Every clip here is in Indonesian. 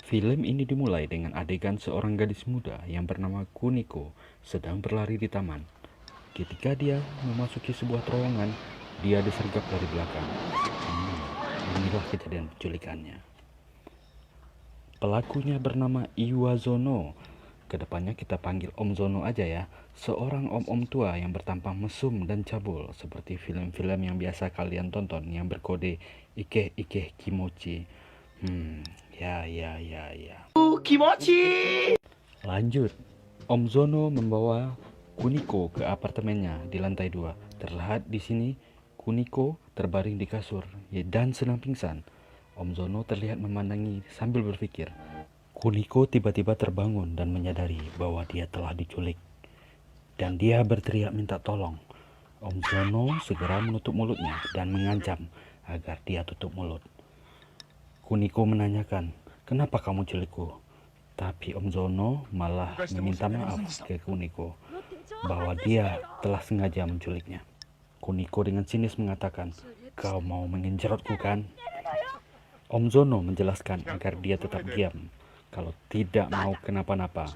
Film ini dimulai dengan adegan seorang gadis muda yang bernama Kuniko sedang berlari di taman. Ketika dia memasuki sebuah terowongan, dia disergap dari belakang. Inilah kejadian penculikannya. Pelakunya bernama Iwazono. Kedepannya kita panggil Om Zono aja ya. Seorang om-om tua yang bertampang mesum dan cabul, seperti film-film yang biasa kalian tonton yang berkode Ike Kimochi. Ya. Lanjut. Om Zono membawa Kuniko ke apartemennya di lantai 2. Terlihat di sini Kuniko terbaring di kasur dan sedang pingsan. Om Zono terlihat memandangi sambil berpikir. Kuniko tiba-tiba terbangun dan menyadari bahwa dia telah diculik. Dan dia berteriak minta tolong. Om Zono segera menutup mulutnya dan mengancam agar dia tutup mulut. Kuniko menanyakan, "Kenapa kamu culikku?" Tapi Om Zono malah meminta maaf ke Kuniko bahwa dia telah sengaja menculiknya. Kuniko dengan sinis mengatakan, "Kau mau mengencerotku kan?" Om Zono menjelaskan agar dia tetap diam kalau tidak mau kenapa-napa.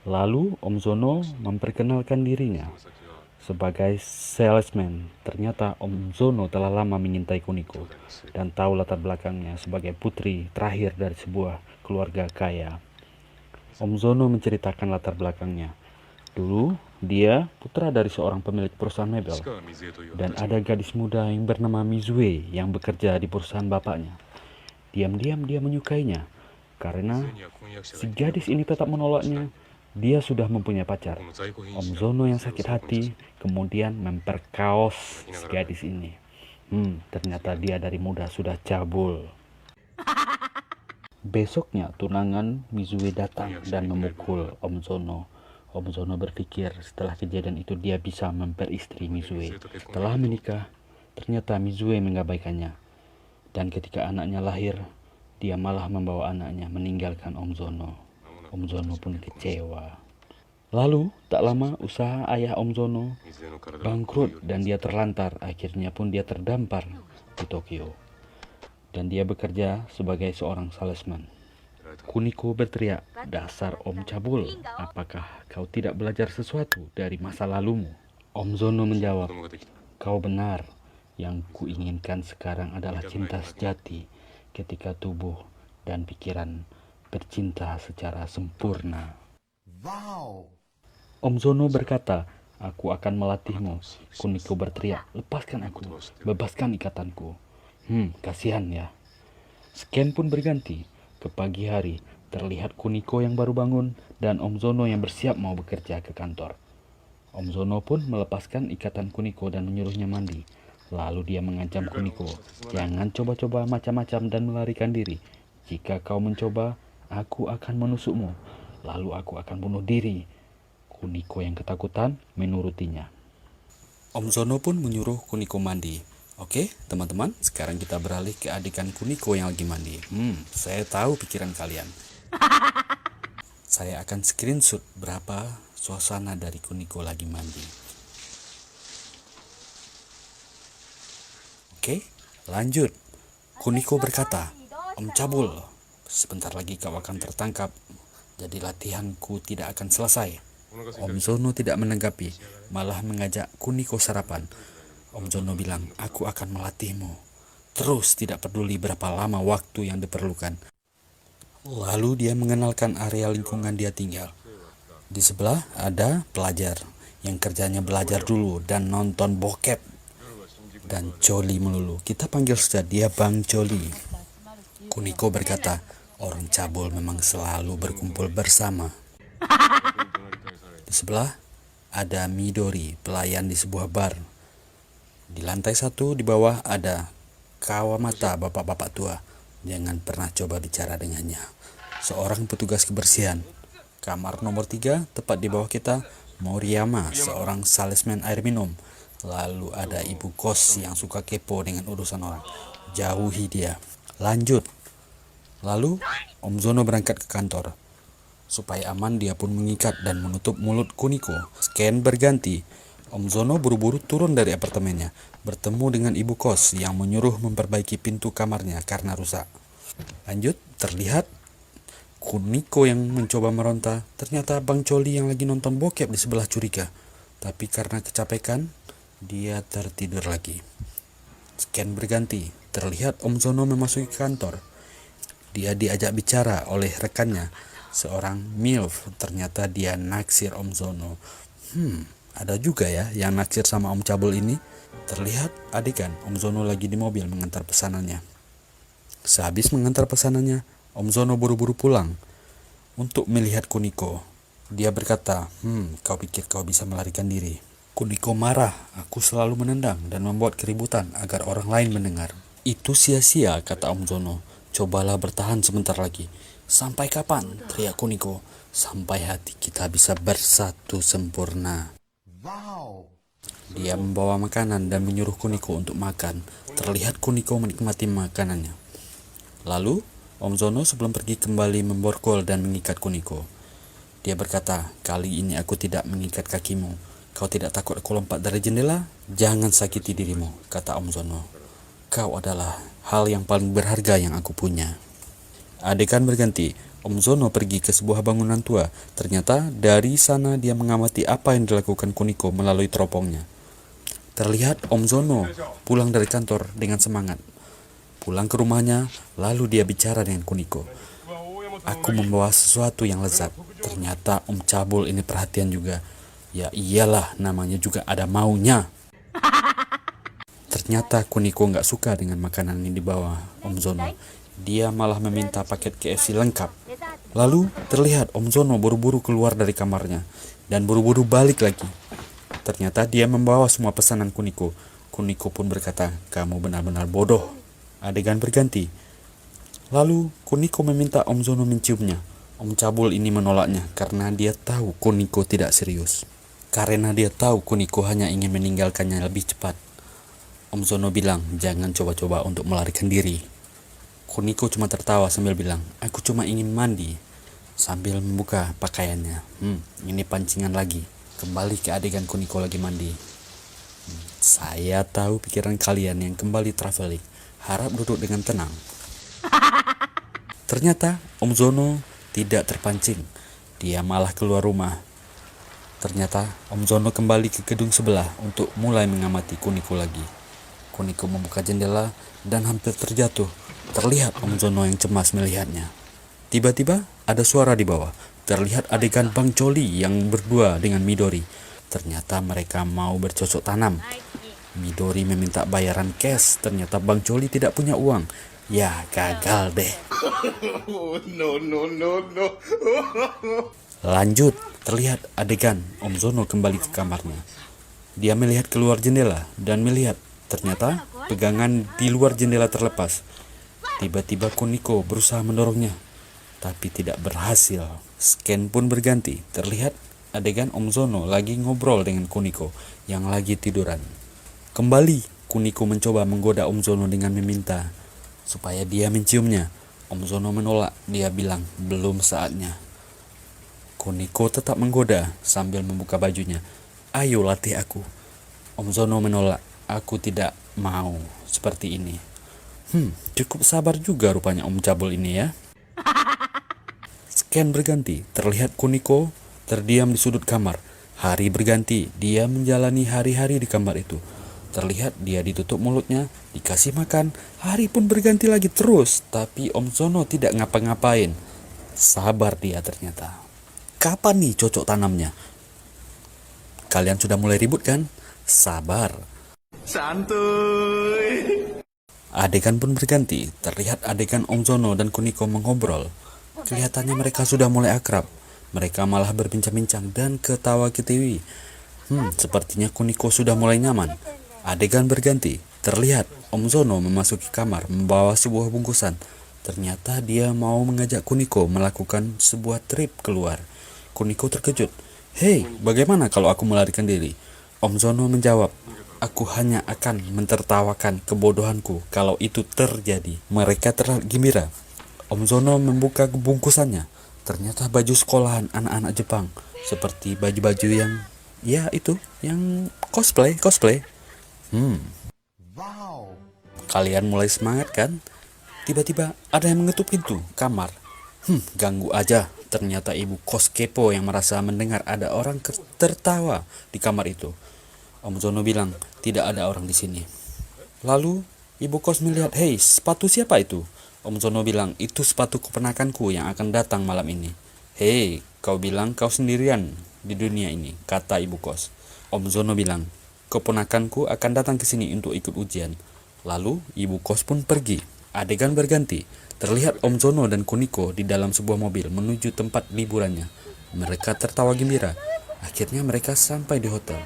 Lalu Om Zono memperkenalkan dirinya sebagai salesman. Ternyata Om Zono telah lama mengintai Kuniko dan tahu latar belakangnya sebagai putri terakhir dari sebuah keluarga kaya. Om Zono menceritakan latar belakangnya. Dulu dia putra dari seorang pemilik perusahaan mebel dan ada gadis muda yang bernama Mizue yang bekerja di perusahaan bapaknya. Diam-diam dia menyukainya karena si gadis ini tetap menolaknya. Dia sudah mempunyai pacar. Om Zono yang sakit hati kemudian memperkaos si gadis ini. Ternyata dia dari muda sudah cabul. Besoknya tunangan Mizue datang dan memukul Om Zono. Om Zono berpikir setelah kejadian itu dia bisa memperistri Mizue. Setelah menikah, ternyata Mizue mengabaikannya. Dan ketika anaknya lahir, dia malah membawa anaknya meninggalkan Om Zono. Om Zono pun kecewa. Lalu, tak lama usaha ayah Om Zono bangkrut dan dia terlantar. Akhirnya pun dia terdampar di Tokyo. Dan dia bekerja sebagai seorang salesman. Kuniko berteriak, "Dasar Om Cabul, apakah kau tidak belajar sesuatu dari masa lalumu?" Om Zono menjawab, "Kau benar. Yang kuinginkan sekarang adalah cinta sejati ketika tubuh dan pikiran bercinta secara sempurna." Om Zono berkata, "Aku akan melatihmu." Kuniko berteriak, "Lepaskan aku, bebaskan ikatanku." Kasihan ya. Scan pun berganti. Ke pagi hari, terlihat Kuniko yang baru bangun dan Om Zono yang bersiap mau bekerja ke kantor. Om Zono pun melepaskan ikatan Kuniko dan menyuruhnya mandi. Lalu dia mengancam Kuniko, "Jangan coba-coba macam-macam dan melarikan diri. Jika kau mencoba, aku akan menusukmu. Lalu aku akan bunuh diri." Kuniko yang ketakutan menurutinya. Om Zono pun menyuruh Kuniko mandi. Oke, teman-teman, sekarang kita beralih ke adegan Kuniko yang lagi mandi. Saya tahu pikiran kalian. Saya akan screenshot berapa suasana dari Kuniko lagi mandi. Oke, lanjut. Kuniko berkata, "Om Cabul, sebentar lagi kau akan tertangkap. Jadi latihanku tidak akan selesai." Om Zono tidak menanggapi, malah mengajak Kuniko sarapan. Om Zono bilang, "Aku akan melatihmu. Terus tidak peduli berapa lama waktu yang diperlukan." Lalu dia mengenalkan area lingkungan dia tinggal. Di sebelah ada pelajar yang kerjanya belajar dulu dan nonton bokep dan coli melulu. Kita panggil saja dia Bang Coli. Kuniko berkata, "Orang cabul memang selalu berkumpul bersama." Di sebelah ada Midori, pelayan di sebuah bar. Di lantai 1 di bawah ada Kawamata, bapak-bapak tua. Jangan pernah coba bicara dengannya. Seorang petugas kebersihan. Kamar nomor 3 tepat di bawah kita, Moriyama, seorang salesman air minum. Lalu ada ibu kos yang suka kepo dengan urusan orang. Jauhi dia. Lanjut. Lalu Om Zono berangkat ke kantor. Supaya aman dia pun mengikat dan menutup mulut Kuniko. Scan berganti. Om Zono buru-buru turun dari apartemennya, bertemu dengan ibu kos yang menyuruh memperbaiki pintu kamarnya karena rusak. Lanjut, terlihat Kuniko yang mencoba meronta, ternyata Bang Coli yang lagi nonton bokep di sebelah curiga. Tapi karena kecapekan, dia tertidur lagi. Scan berganti, terlihat Om Zono memasuki kantor. Dia diajak bicara oleh rekannya, seorang MILF. Ternyata dia naksir Om Zono. Ada juga ya yang naksir sama Om Cabul ini. Terlihat adegan Om Zono lagi di mobil mengantar pesanannya. Sehabis mengantar pesanannya, Om Zono buru-buru pulang untuk melihat Kuniko. Dia berkata, kau pikir kau bisa melarikan diri? Kuniko marah, aku selalu menendang dan membuat keributan agar orang lain mendengar. Itu sia-sia, kata Om Zono. Cobalah bertahan sebentar lagi. Sampai kapan? Teriak Kuniko. Sampai hati kita bisa bersatu sempurna. Dia membawa makanan dan menyuruh Kuniko untuk makan. Terlihat Kuniko menikmati makanannya. Lalu, Om Zono sebelum pergi kembali memborgol dan mengikat Kuniko. Dia berkata, kali ini aku tidak mengikat kakimu. Kau tidak takut aku lompat dari jendela? Jangan sakiti dirimu, kata Om Zono. Kau adalah hal yang paling berharga yang aku punya. Adegan berganti, Om Zono pergi ke sebuah bangunan tua. Ternyata dari sana dia mengamati apa yang dilakukan Kuniko melalui teropongnya. Terlihat Om Zono pulang dari kantor dengan semangat. Pulang ke rumahnya, lalu dia bicara dengan Kuniko. Aku membawa sesuatu yang lezat. Ternyata Om Cabul ini perhatian juga. Ya iyalah, namanya juga ada maunya. Ternyata Kuniko gak suka dengan makanan yang dibawa Om Zono. Dia malah meminta paket KFC lengkap. Lalu terlihat Om Zono buru-buru keluar dari kamarnya dan buru-buru balik lagi. Ternyata dia membawa semua pesanan Kuniko. Kuniko pun berkata, kamu benar-benar bodoh. Adegan berganti. Lalu Kuniko meminta Om Zono menciumnya. Om Cabul ini menolaknya karena dia tahu Kuniko tidak serius. Karena dia tahu Kuniko hanya ingin meninggalkannya lebih cepat. Om Zono bilang, jangan coba-coba untuk melarikan diri. Kuniko cuma tertawa sambil bilang, aku cuma ingin mandi. Sambil membuka pakaiannya. Ini pancingan lagi. Kembali ke adegan Kuniko lagi mandi. Saya tahu pikiran kalian yang kembali traveling. Harap duduk dengan tenang. Ternyata Om Zono tidak terpancing. Dia malah keluar rumah. Ternyata Om Zono kembali ke gedung sebelah untuk mulai mengamati Kuniko lagi. Kuniko membuka jendela dan hampir terjatuh. Terlihat Om Zono yang cemas melihatnya. Tiba-tiba ada suara di bawah. Terlihat adegan Bang Coli yang berdua dengan Midori. Ternyata mereka mau bercocok tanam. Midori meminta bayaran cash. Ternyata Bang Coli tidak punya uang. Ya, gagal deh. No. Lanjut, terlihat adegan Om Zono kembali ke kamarnya. Dia melihat keluar jendela dan melihat ternyata pegangan di luar jendela terlepas. Tiba-tiba Kuniko berusaha mendorongnya, tapi tidak berhasil. Scan pun berganti. Terlihat adegan Om Zono lagi ngobrol dengan Kuniko yang lagi tiduran. Kembali, Kuniko mencoba menggoda Om Zono dengan meminta supaya dia menciumnya. Om Zono menolak. Dia bilang, belum saatnya. Kuniko tetap menggoda sambil membuka bajunya. Ayo latih aku. Om Zono menolak. Aku tidak mau seperti ini. Cukup sabar juga rupanya Om Cabul ini ya. Scan berganti. Terlihat Kuniko terdiam di sudut kamar. Hari berganti. Dia menjalani hari-hari di kamar itu. Terlihat dia ditutup mulutnya, dikasih makan. Hari pun berganti lagi terus. Tapi Om Zono tidak ngapa-ngapain. Sabar dia ternyata. Kapan nih cocok tanamnya? Kalian sudah mulai ribut kan? Sabar. Santuy. Adegan pun berganti. Terlihat adegan Om Zono dan Kuniko mengobrol. Kelihatannya mereka sudah mulai akrab. Mereka malah berbincang-bincang dan ketawa-ketiwi. Sepertinya Kuniko sudah mulai nyaman. Adegan berganti. Terlihat Om Zono memasuki kamar membawa sebuah bungkusan. Ternyata dia mau mengajak Kuniko melakukan sebuah trip keluar. Kuniko terkejut. Hei, bagaimana kalau aku melarikan diri? Om Zono menjawab, aku hanya akan mentertawakan kebodohanku kalau itu terjadi. Mereka terlihat gembira. Om Zono membuka bungkusannya. Ternyata baju sekolahan anak-anak Jepang. Seperti baju-baju yang, ya itu, yang cosplay. Kalian mulai semangat kan? Tiba-tiba ada yang mengetuk pintu kamar. Ganggu aja. Ternyata ibu kos kepo yang merasa mendengar ada orang tertawa di kamar itu. Om Zono bilang, tidak ada orang di sini. Lalu, ibu kos melihat, hei, sepatu siapa itu? Om Zono bilang, itu sepatu keponakanku yang akan datang malam ini. Hei, kau bilang kau sendirian di dunia ini, kata ibu kos. Om Zono bilang, keponakanku akan datang ke sini untuk ikut ujian. Lalu, ibu kos pun pergi. Adegan berganti. Terlihat Om Zono dan Kuniko di dalam sebuah mobil menuju tempat liburannya. Mereka tertawa gembira. Akhirnya mereka sampai di hotel.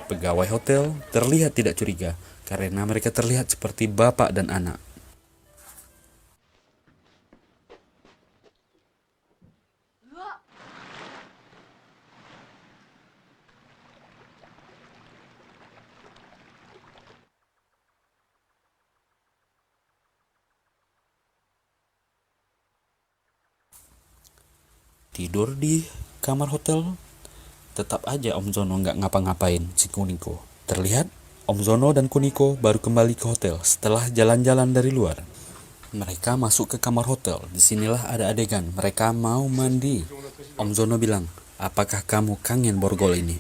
Pegawai hotel terlihat tidak curiga karena mereka terlihat seperti bapak dan anak. Tidur di kamar hotel, tetap aja Om Zono nggak ngapa-ngapain si Kuniko. Terlihat Om Zono dan Kuniko baru kembali ke hotel setelah jalan-jalan dari luar. Mereka masuk ke kamar hotel. Disinilah ada adegan mereka mau mandi. Om Zono bilang, apakah kamu kangen borgol ini?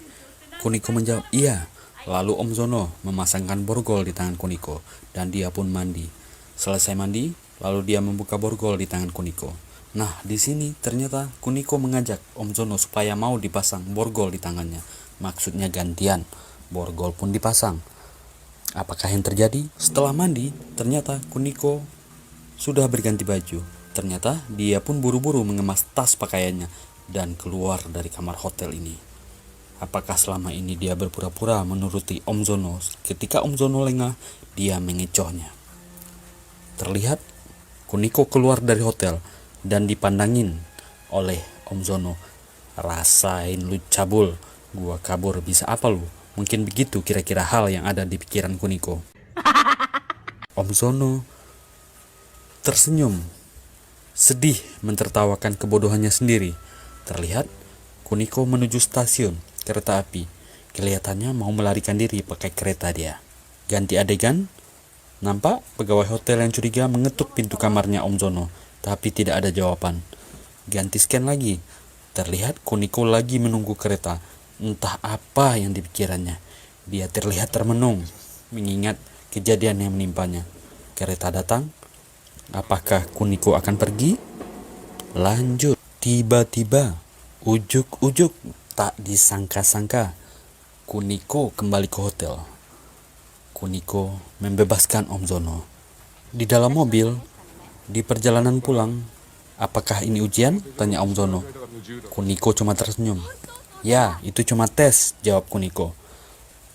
Kuniko menjawab, iya. Lalu Om Zono memasangkan borgol di tangan Kuniko dan dia pun mandi. Selesai mandi, lalu dia membuka borgol di tangan Kuniko. Nah, di sini ternyata Kuniko mengajak Om Zono supaya mau dipasang borgol di tangannya. Maksudnya gantian. Borgol pun dipasang. Apakah yang terjadi? Setelah mandi, ternyata Kuniko sudah berganti baju. Ternyata dia pun buru-buru mengemas tas pakaiannya dan keluar dari kamar hotel ini. Apakah selama ini dia berpura-pura menuruti Om Zono? Ketika Om Zono lengah, dia mengecohnya. Terlihat Kuniko keluar dari hotel dan dipandangin oleh Om Zono. Rasain lu cabul, gua kabur, bisa apa lu? Mungkin begitu kira-kira hal yang ada di pikiran Kuniko. Om Zono tersenyum, sedih mentertawakan kebodohannya sendiri. Terlihat Kuniko menuju stasiun kereta api. Kelihatannya mau melarikan diri pakai kereta dia. Ganti adegan, nampak pegawai hotel yang curiga mengetuk pintu kamarnya Om Zono, tapi tidak ada jawaban. Ganti scan lagi. Terlihat Kuniko lagi menunggu kereta. Entah apa yang dipikirannya. Dia terlihat termenung, mengingat kejadian yang menimpanya. Kereta datang. Apakah Kuniko akan pergi? Lanjut. Tiba-tiba, ujuk-ujuk, tak disangka-sangka, Kuniko kembali ke hotel. Kuniko membebaskan Om Zono. Di dalam mobil, di perjalanan pulang, apakah ini ujian? Tanya Om Zono. Kuniko cuma tersenyum. Ya, itu cuma tes, jawab Kuniko.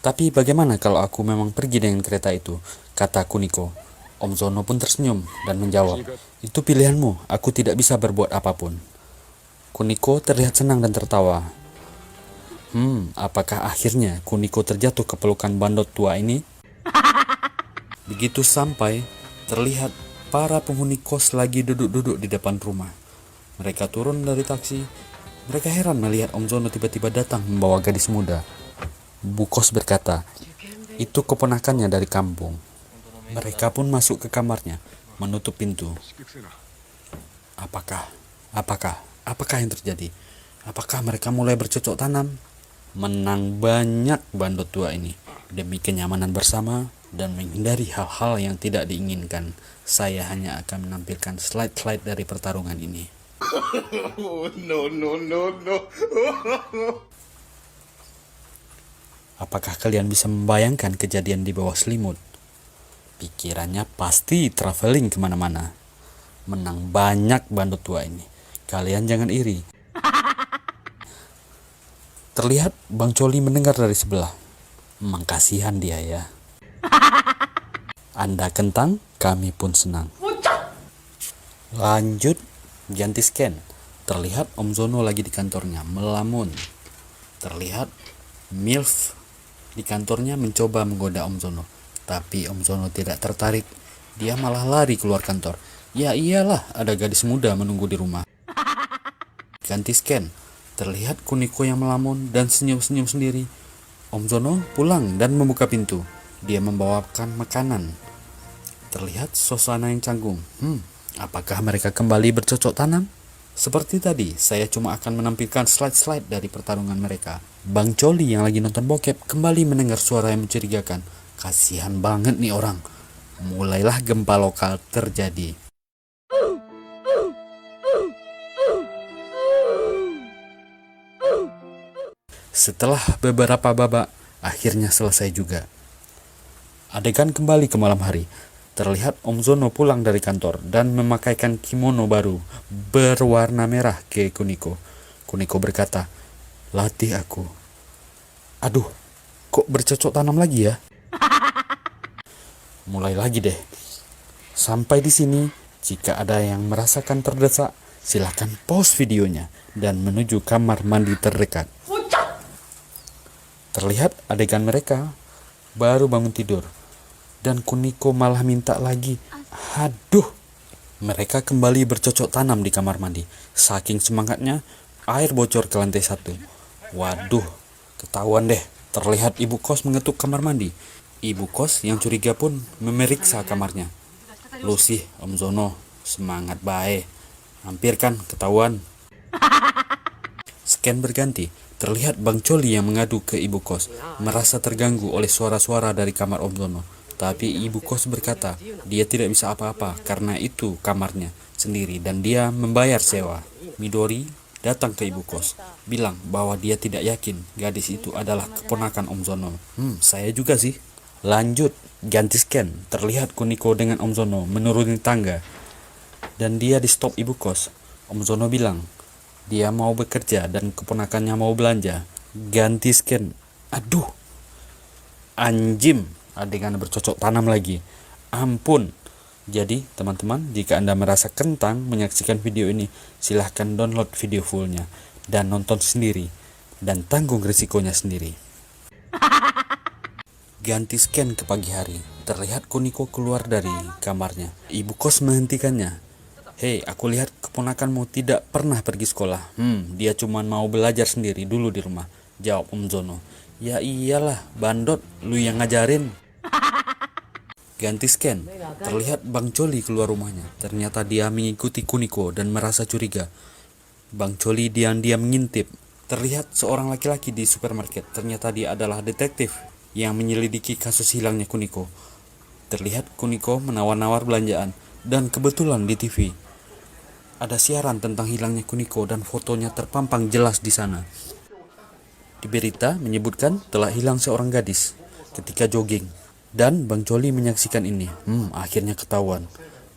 Tapi bagaimana kalau aku memang pergi dengan kereta itu? Kata Kuniko. Om Zono pun tersenyum dan menjawab, itu pilihanmu, aku tidak bisa berbuat apapun. Kuniko terlihat senang dan tertawa. Apakah akhirnya Kuniko terjatuh ke pelukan bandot tua ini? Begitu sampai, terlihat para penghuni kos lagi duduk-duduk di depan rumah. Mereka turun dari taksi. Mereka heran melihat Om Zono tiba-tiba datang membawa gadis muda. Bu kos berkata, itu keponakannya dari kampung. Mereka pun masuk ke kamarnya, menutup pintu. Apakah yang terjadi? Apakah mereka mulai bercocok tanam? Menang banyak bandot tua ini. Demi kenyamanan bersama dan menghindari hal-hal yang tidak diinginkan, saya hanya akan menampilkan slide-slide dari pertarungan ini. No. Apakah kalian bisa membayangkan kejadian di bawah selimut? Pikirannya pasti traveling kemana-mana. Menang banyak bandot tua ini. Kalian jangan iri. Terlihat Bang Coli mendengar dari sebelah. Memang kasihan dia ya. Anda kentang, kami pun senang. Lanjut, ganti scan. Terlihat Om Zono lagi di kantornya, melamun. Terlihat MILF di kantornya mencoba menggoda Om Zono. Tapi Om Zono tidak tertarik. Dia malah lari keluar kantor. Ya iyalah, ada gadis muda menunggu di rumah. Ganti scan. Terlihat Kuniko yang melamun dan senyum-senyum sendiri. Om Zono pulang dan membuka pintu. Dia membawakan makanan. Terlihat suasana yang canggung. Apakah mereka kembali bercocok tanam? Seperti tadi, saya cuma akan menampilkan slide-slide dari pertarungan mereka. Bang Coli yang lagi nonton bokep kembali mendengar suara yang mencurigakan. Kasihan banget nih orang. Mulailah gempa lokal terjadi. Setelah beberapa babak, akhirnya selesai juga. Adegan kembali ke malam hari. Terlihat Om Zono pulang dari kantor dan memakaikan kimono baru berwarna merah ke Kuniko. Kuniko berkata, "Latih aku." Aduh, kok bercocok tanam lagi ya? Mulai lagi deh. Sampai di sini, jika ada yang merasakan terdesak, silahkan pause videonya dan menuju kamar mandi terdekat. Terlihat adegan mereka baru bangun tidur. Dan Kuniko malah minta lagi. Aduh. Mereka kembali bercocok tanam di kamar mandi. Saking semangatnya, air bocor ke lantai 1. Waduh, ketahuan deh. Terlihat ibu kos mengetuk kamar mandi. Ibu kos yang curiga pun memeriksa kamarnya. Lu sih, Om Zono, semangat bae. Hampir kan ketahuan. Scan berganti. Terlihat Bang Coli yang mengadu ke ibu kos, merasa terganggu oleh suara-suara dari kamar Om Zono. Tapi ibu kos berkata, dia tidak bisa apa-apa karena itu kamarnya sendiri dan dia membayar sewa. Midori datang ke ibu kos, bilang bahwa dia tidak yakin gadis itu adalah keponakan Om Zono. Saya juga sih. Lanjut, ganti scan. Terlihat Kuniko dengan Om Zono menuruni tangga dan dia di stop ibu kos. Om Zono bilang, dia mau bekerja dan keponakannya mau belanja. Ganti scan. Aduh. Anjim. Adegan bercocok tanam lagi. Ampun. Jadi teman-teman, jika Anda merasa kentang menyaksikan video ini, silahkan download video fullnya dan nonton sendiri. Dan tanggung risikonya sendiri. Ganti scan ke pagi hari. Terlihat Kuniko keluar dari kamarnya. Ibu kos menghentikannya. Hei, aku lihat keponakanmu tidak pernah pergi sekolah. Dia cuma mau belajar sendiri dulu di rumah. Jawab Om Zono. Ya iyalah, bandot, lu yang ngajarin. Ganti scan. Terlihat Bang Coli keluar rumahnya. Ternyata dia mengikuti Kuniko dan merasa curiga. Bang Coli diam-diam mengintip. Terlihat seorang laki-laki di supermarket. Ternyata dia adalah detektif yang menyelidiki kasus hilangnya Kuniko. Terlihat Kuniko menawar-nawar belanjaan. Dan kebetulan di TV ada siaran tentang hilangnya Kuniko dan fotonya terpampang jelas di sana. Di berita menyebutkan telah hilang seorang gadis ketika jogging. Dan Bang Coli menyaksikan ini. Akhirnya ketahuan.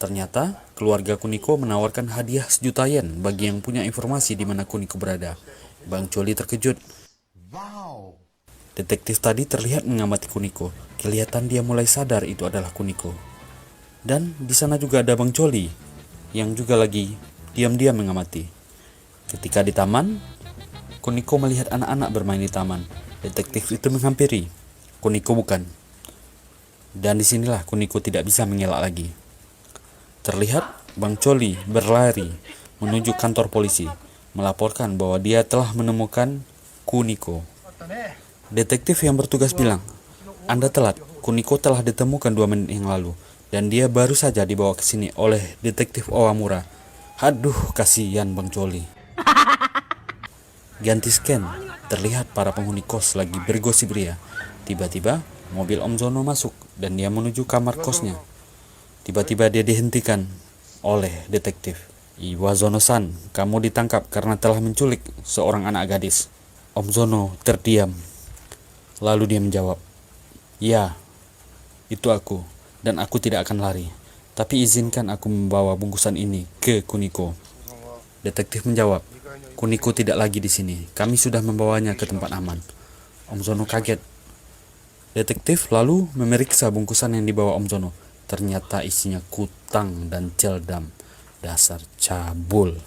Ternyata keluarga Kuniko menawarkan hadiah 1.000.000 yen bagi yang punya informasi di mana Kuniko berada. Bang Coli terkejut. Detektif tadi terlihat mengamati Kuniko. Kelihatan dia mulai sadar itu adalah Kuniko. Dan di sana juga ada Bang Coli yang juga lagi diam-diam mengamati. Ketika di taman, Kuniko melihat anak-anak bermain di taman. Detektif itu menghampiri. Kuniko bukan. Dan disinilah Kuniko tidak bisa mengelak lagi. Terlihat Bang Coli berlari menuju kantor polisi, melaporkan bahwa dia telah menemukan Kuniko. Detektif yang bertugas bilang, Anda telat, Kuniko telah ditemukan 2 menit yang lalu. Dan dia baru saja dibawa ke sini oleh detektif Owamura. Aduh, kasihan Bang Coli. Ganti scan. Terlihat para penghuni kos lagi bergosip ria. Tiba-tiba mobil Om Zono masuk dan dia menuju kamar kosnya. Tiba-tiba dia dihentikan oleh detektif. Iwazono-san, kamu ditangkap karena telah menculik seorang anak gadis. Om Zono terdiam. Lalu dia menjawab, ya, itu aku. Dan aku tidak akan lari. Tapi izinkan aku membawa bungkusan ini ke Kuniko. Detektif menjawab, Kuniko tidak lagi di sini. Kami sudah membawanya ke tempat aman. Om Zono kaget. Detektif lalu memeriksa bungkusan yang dibawa Om Zono. Ternyata isinya kutang dan celdam. Dasar cabul.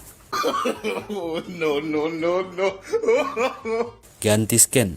No. Ganti scan.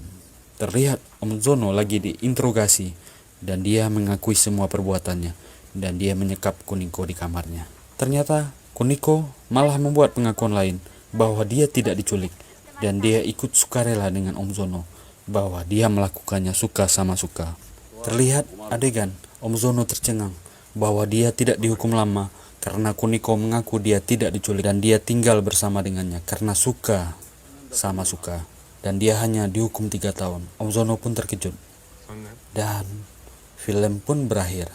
Terlihat Om Zono lagi diinterogasi. Dan dia mengakui semua perbuatannya. Dan dia menyekap Kuniko di kamarnya. Ternyata Kuniko malah membuat pengakuan lain. Bahwa dia tidak diculik. Dan dia ikut sukarela dengan Om Zono. Bahwa dia melakukannya suka sama suka. Terlihat adegan Om Zono tercengang. Bahwa dia tidak dihukum lama. karena Kuniko mengaku dia tidak diculik dan dia tinggal bersama dengannya karena suka sama suka, dan dia hanya dihukum 3 tahun. Om Zono pun terkejut dan film pun berakhir.